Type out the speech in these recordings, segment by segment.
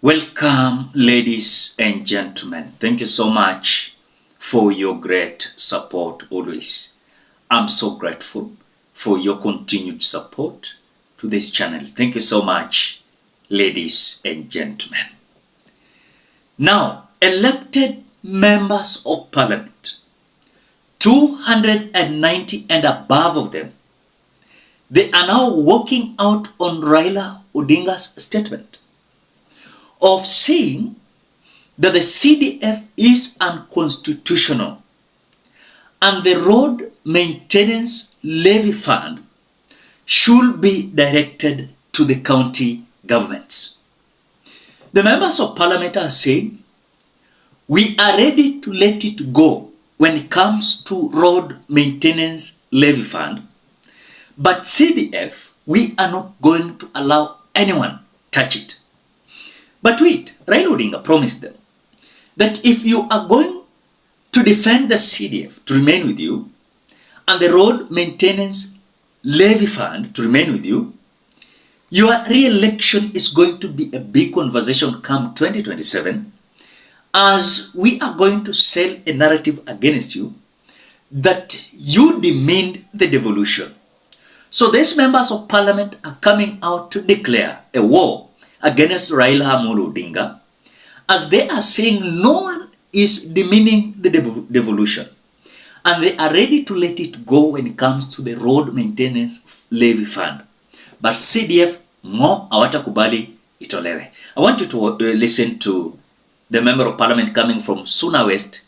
Welcome, ladies and gentlemen. Thank you so much for your great support always. I'm so grateful for your continued support to this channel. Thank you so much, ladies and gentlemen. Now, elected members of parliament, 290 and above of them, they are now walking out on Raila Odinga's statement of saying that the CDF is unconstitutional and the road maintenance levy fund should be directed to the county governments. The members of parliament are saying, we are ready to let it go when it comes to road maintenance levy fund, but CDF, we are not going to allow anyone touch it. But wait, Raila Odinga promised them that if you are going to defend the CDF to remain with you and the road maintenance levy fund to remain with you, your re-election is going to be a big conversation come 2027, as we are going to sell a narrative against you that you demeaned the devolution. So these members of parliament are coming out to declare a war against Raila Odinga, as they are saying no one is demeaning the devolution and they are ready to let it go when it comes to the road maintenance levy fund. But CDF mo hawatakubali itolewe. I want you to listen to the member of parliament coming from Suna West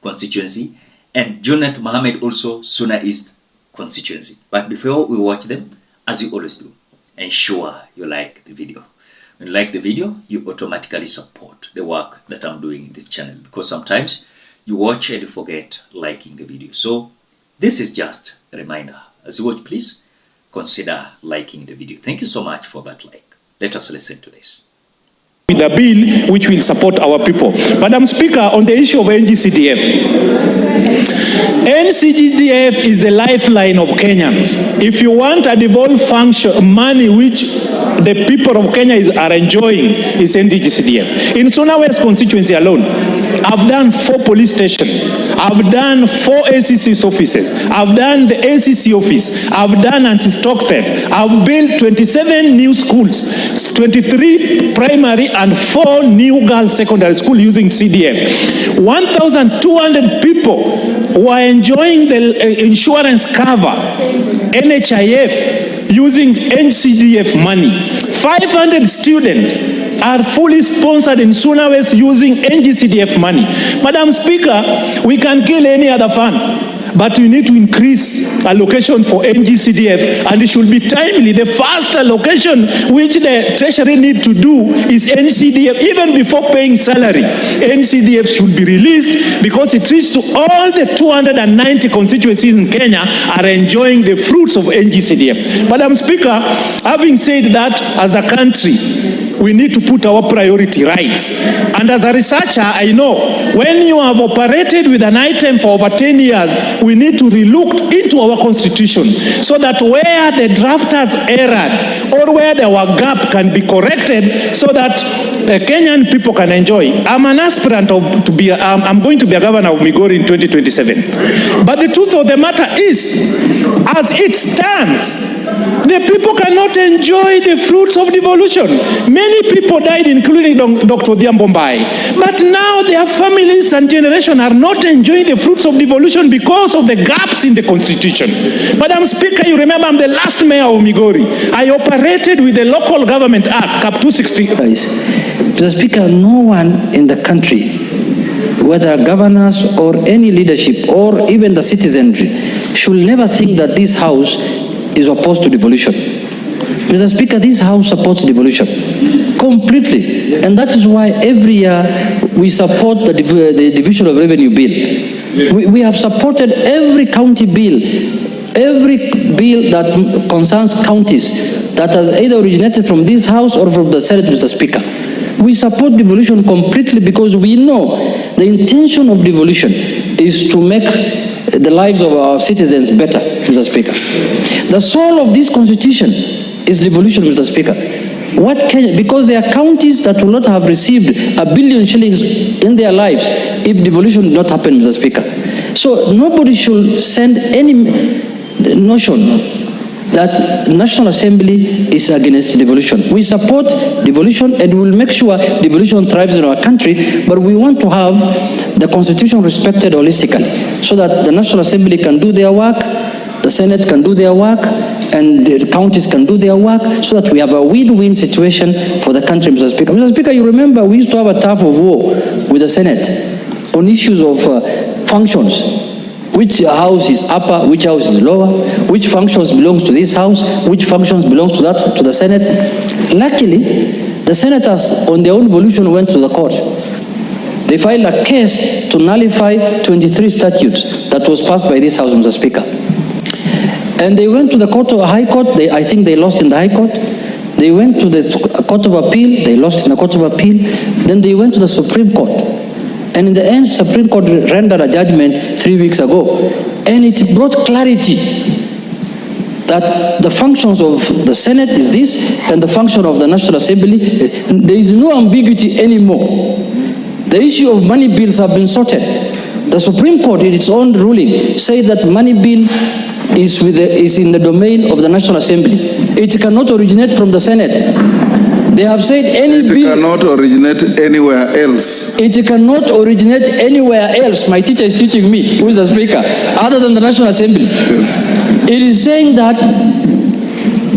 constituency and Junet Mohammed, also Suna East constituency. But before we watch them, as you always do, ensure you like the video. When you like the video, you automatically support the work that I'm doing in this channel, because sometimes you watch and you forget liking the video. So this is just a reminder. As you watch, please consider liking the video. Thank you so much for that like. Let us listen to this. With a bill which will support our people. Madam Speaker, on the issue of NG-CDF, NG-CDF is the lifeline of Kenyans. If you want a devolved function money which the people of Kenya are enjoying, is NG-CDF. In Suna West constituency alone, I've done 4 police stations. I've done 4 ACC's offices. I've done the ACC office. I've done anti-stock theft. I've built 27 new schools, 23 primary and 4 new girls secondary school using CDF. 1,200 people who are enjoying the insurance cover, NHIF, using NCDF money. 500 students are fully sponsored in Suna West using NG-CDF money. Madam Speaker, we can kill any other fund, but we need to increase allocation for NG-CDF, and it should be timely. The first allocation which the Treasury need to do is NCDF. Even before paying salary, NCDF should be released, because it reaches to all the 290 constituencies in Kenya are enjoying the fruits of NG-CDF. Madam Speaker, having said that, as a country, we need to put our priority rights. And as a researcher, I know when you have operated with an item for over 10 years, we need to relook into our constitution so that where the drafters erred or where there were gap can be corrected so that the Kenyan people can enjoy. I'm an aspirant I'm going to be a governor of Migori in 2027. But the truth of the matter is, as it stands, the people cannot enjoy the fruits of devolution. Many people died, including Dr. Odhiambo. But now their families and generation are not enjoying the fruits of devolution because of the gaps in the constitution. Madam Speaker, you remember I'm the last mayor of Migori. I operated with the Local Government Act, Cap 260. Mr. Speaker, no one in the country, whether governors or any leadership or even the citizenry, should never think that this house is opposed to devolution. Mr. Speaker, this house supports devolution completely, and that is why every year we support the division of revenue bill. We have supported every county bill, every bill that concerns counties that has either originated from this house or from the Senate, Mr. Speaker. We support devolution completely because we know the intention of devolution is to make the lives of our citizens better, Mr. Speaker. The soul of this constitution is devolution, Mr. Speaker. What Kenya, because there are counties that will not have received $1 billion shillings in their lives if devolution did not happen, Mr. Speaker. So nobody should send any notion that National Assembly is against devolution. We support devolution and we will make sure devolution thrives in our country, but we want to have the Constitution respected holistically so that the National Assembly can do their work, the Senate can do their work, and the counties can do their work so that we have a win-win situation for the country, Mr. Speaker. Mr. Speaker, you remember we used to have a tug of war with the Senate on issues of functions. Which house is upper, which house is lower, which functions belongs to this house, which functions belongs to that, to the Senate. Luckily, the senators on their own volition went to the court. They filed a case to nullify 23 statutes that was passed by this House, Mr. Speaker. And they went to the court, High Court. I think they lost in the High Court. They went to the Court of Appeal. They lost in the Court of Appeal. Then they went to the Supreme Court. And in the end, Supreme Court rendered a judgment 3 weeks ago. And it brought clarity that the functions of the Senate is this, and the function of the National Assembly, there is no ambiguity anymore. The issue of money bills have been sorted. The Supreme Court, in its own ruling, said that money bill is in the domain of the National Assembly. It cannot originate from the Senate. They have said any bill... It cannot originate anywhere else. It cannot originate anywhere else. My teacher is teaching me, who is the Speaker, other than the National Assembly. Yes. It is saying that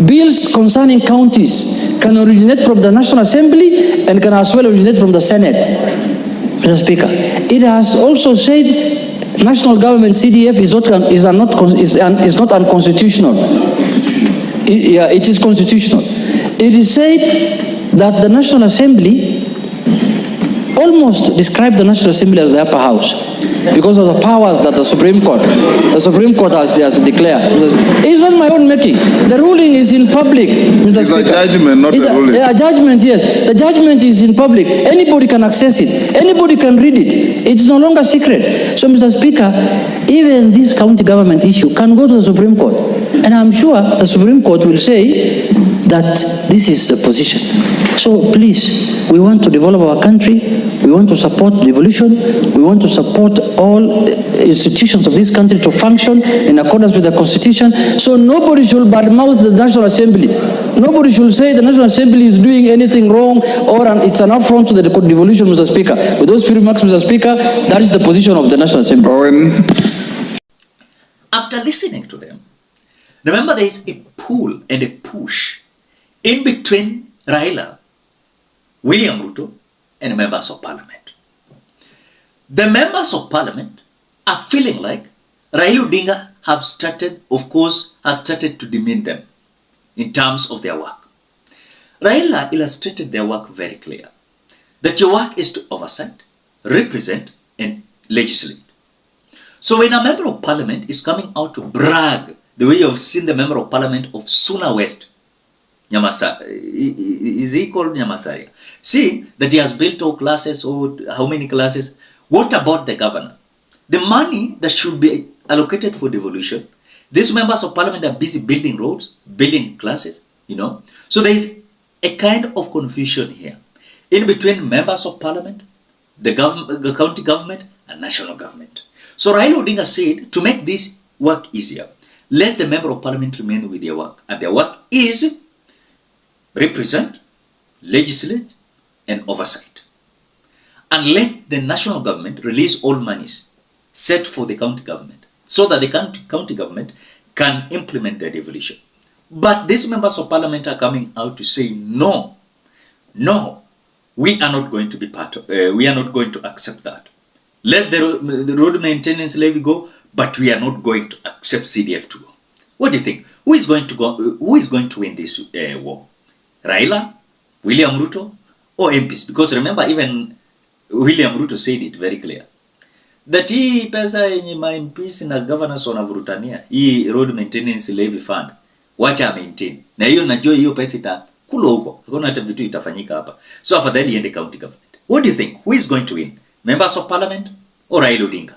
bills concerning counties can originate from the National Assembly and can as well originate from the Senate, Mr. Speaker. It has also said national government CDF is not unconstitutional. It is constitutional. It is said that the National Assembly almost described the National Assembly as the upper house because of the powers that the Supreme Court has declared. It's not my own making. The ruling is in public, Mr. Speaker. It's a judgment, not a ruling. A judgment, yes. The judgment is in public. Anybody can access it. Anybody can read it. It's no longer secret. So, Mr. Speaker, even this county government issue can go to the Supreme Court. And I'm sure the Supreme Court will say that this is the position. So please, we want to develop our country. We want to support devolution. We want to support all institutions of this country to function in accordance with the Constitution. So nobody should badmouth the National Assembly. Nobody should say the National Assembly is doing anything wrong or it's an affront to the devolution, Mr. Speaker. With those few remarks, Mr. Speaker, that is the position of the National Assembly. After listening to them, remember there is a pull and a push in between Raila, William Ruto, and members of parliament. The members of parliament are feeling like Raila Odinga has started to demean them in terms of their work. Raila illustrated their work very clear, that your work is to oversight, represent, and legislate. So when a member of parliament is coming out to brag, the way you've seen the member of parliament of Suna West, is he called Nyamasaria? See that he has built all classes, or how many classes? What about the governor? The money that should be allocated for devolution, these members of parliament are busy building roads, building classes, So there is a kind of confusion here in between members of parliament, the county government, and national government. So Raila Odinga said, to make this work easier, let the member of parliament remain with their work. And their work is represent, legislate, and oversight. And let the national government release all monies set for the county government so that the county government can implement their devolution. But these members of parliament are coming out to say, no, we are not going to be we are not going to accept that. Let the road maintenance levy go, but we are not going to accept CDF to go. What do you think? Who is going to win this war? Raila, William Ruto, or MPs? Because remember, even William Ruto said it very clear that hii pesa yenye ma MPs na governors wanavurutania, hii road maintenance levy fund, wacha maintain. Na hiyo najua hiyo pesa itakula huko. Hakuna hata vitu itafanyika hapa. So afadhali iende county government. What do you think? Who is going to win? Members of parliament or Raila Odinga?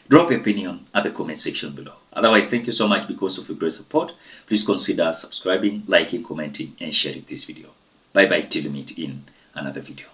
Drop your opinion at the comment section below. Otherwise, thank you so much because of your great support. Please consider subscribing, liking, commenting, and sharing this video. Bye bye till we meet in another video.